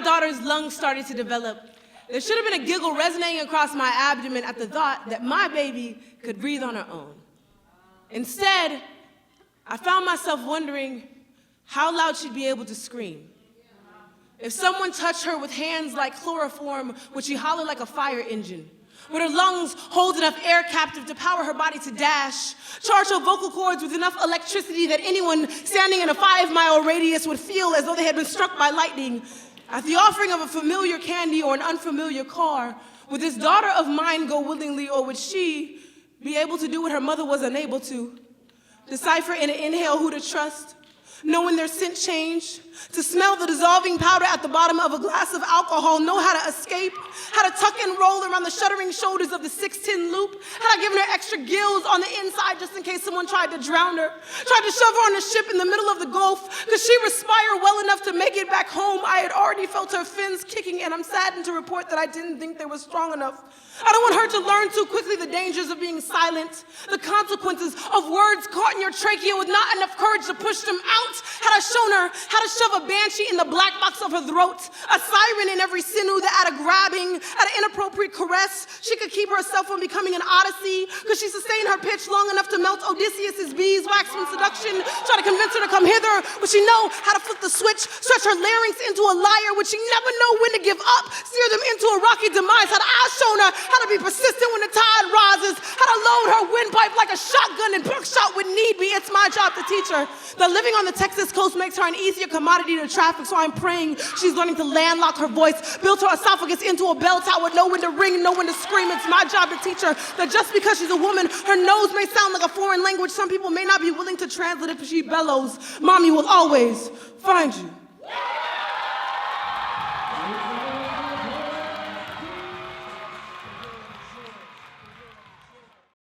daughter's lungs started to develop. There should have been a giggle resonating across my abdomen at the thought that my baby could breathe on her own. Instead, I found myself wondering how loud she'd be able to scream. If someone touched her with hands like chloroform, would she holler like a fire engine? Would her lungs hold enough air captive to power her body to dash? Charge her vocal cords with enough electricity that anyone standing in a 5-mile radius would feel as though they had been struck by lightning? At the offering of a familiar candy or an unfamiliar car, would this daughter of mine go willingly, or would she be able to do what her mother was unable to? Decipher in an inhale who to trust, know when their scent changed, to smell the dissolving powder at the bottom of a glass of alcohol, know how to escape, how to tuck and roll around the shuddering shoulders of the 6'10" loop, had I given her extra gills on the inside just in case someone tried to drown her, tried to shove her on a ship in the middle of the Gulf. Could she respire well enough to make it back home? I had already felt her fins kicking, and I'm saddened to report that I didn't think they were strong enough. I don't want her to learn too quickly the dangers of being silent, the consequences of words caught in your trachea with not enough courage to push them out. Had I shown her how to shove a banshee in the black box of her throat, a siren in every sinew that at a grabbing, at an inappropriate caress, she could keep herself from becoming an Odyssey. Could she sustain her pitch long enough to melt Odysseus's beeswax from seduction, try to convince her to come hither? Would she know how to flip the switch, stretch her larynx into a lyre? Would she never know when to give up, steer them into a rocky demise? Had I shown her how to be persistent when the tide rises, how to load her windpipe like a shotgun and buckshot when need be? It's my job to teach her that living on the Texas coast makes her an easier commodity to traffic, so I'm praying she's learning to landlock her voice, build her esophagus into a bell tower, know when to ring, know when to scream. It's my job to teach her that just because she's a woman, her nose may sound like a foreign language. Some people may not be willing to translate it, but she bellows, "Mommy will always find you."